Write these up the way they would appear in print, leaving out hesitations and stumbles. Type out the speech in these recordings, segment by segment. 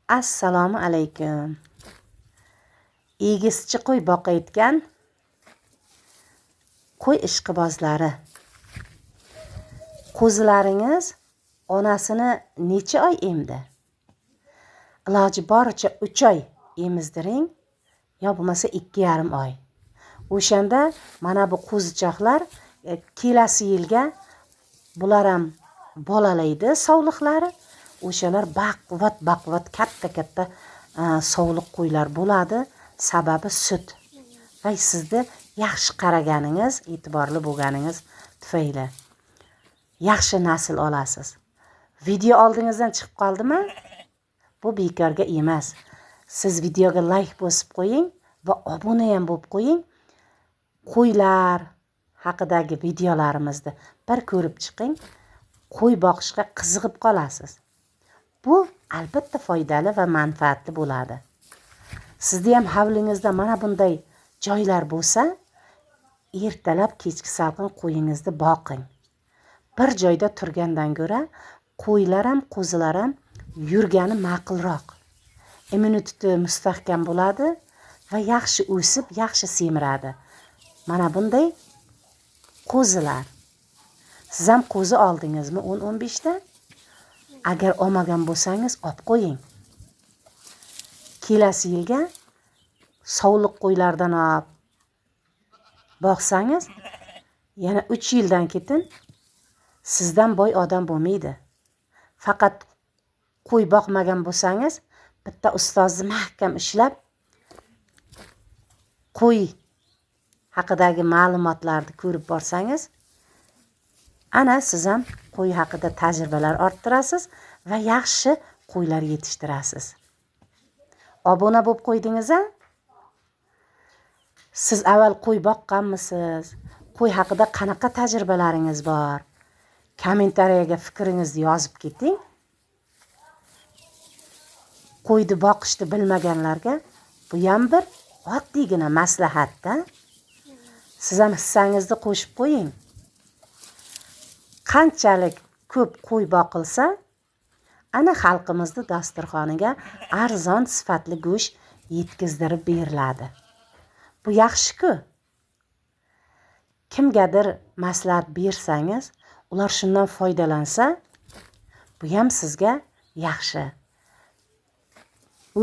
Assalomu alaykum. Egizchi qo'y boqayotgan qo'y ishqibozlari. Qo'zilaringiz onasini necha oy emdi? Iloji boricha 3 oy emizdiring, yo bo'lmasa 2,5 oy. O'shanda mana bu qo'zichoqlar kelasi yilga bular ham bolalaydi sovliqlari. O'shalar baquvvat katta sovliq qo'ylar bo'ladi. Sababi sut. Va sizni yaxshi qaraganingiz, e'tiborli bo'lganingiz tufayli yaxshi nasl olasiz. Video oldingizdan chiqib qoldimi? Bu bekorga emas. Siz videoga like bosib qo'ying va obuna ham bo'lib qo'ying. Qo'ylar haqidagi videolarimizni bir ko'rib chiqing. Qo'y boqishga qiziqib qolasiz. Bu albatta foydali va manfaatli bo'ladi. Sizda ham havlingizda mana bunday joylar bo'lsa, ertalab kechki salqin qo'yingizni boqing. Bir joyda turgandan ko'ra, qo'ylar ham, qo'zilar ham yurgani ma'qulroq. Immuniteti mustahkam bo'ladi va yaxshi o'sib, yaxshi semiradi. Mana bunday qo'zilar. Siz ham qo'zi oldingizmi 10-15 ta? Agar olmagan bo'lsangiz, olib qo'ying. Kelasi yilga sovliq qo'ylardan olib boqsangiz, yana 3 yildan ketin sizdan boy odam bo'lmaydi. Faqat qo'y boqmagan bo'lsangiz, bitta ustozni mahkam ishlab, qo'y haqidagi ma'lumotlarni ko'rib borsangiz, ana siz ham qo'y haqida tajribalar orttirasiz va yaxshi qo'ylar yetishtirasiz. Obuna bo'lib qo'ydingiz-a? Siz avval qo'y boqqanmisiz? Qo'y haqida qanaqa tajribalaringiz bor? Kommentariyaga fikringizni yozib keting. Qo'yni boqishni bilmaganlarga bu ham bir oddiygina maslahatda. Siz ham hissangizni qo'shib qo'ying. Qanchalik ko'p qo'y boqilsa, ana xalqimizni dasturxoniga arzon sifatli go'sht yetkazdirib beriladi. Bu yaxshi-ku. Kimgadir maslahat bersangiz, ular shundan foydalansa, bu ham sizga yaxshi.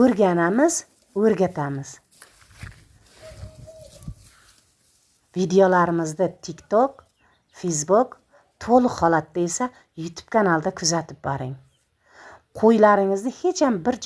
O'rganamiz, o'rgatamiz. Videolarimizni TikTok, Facebook, to'liq holatda esa YouTube kanalida kuzatib boring. Qo'ylaringizni hech ham bir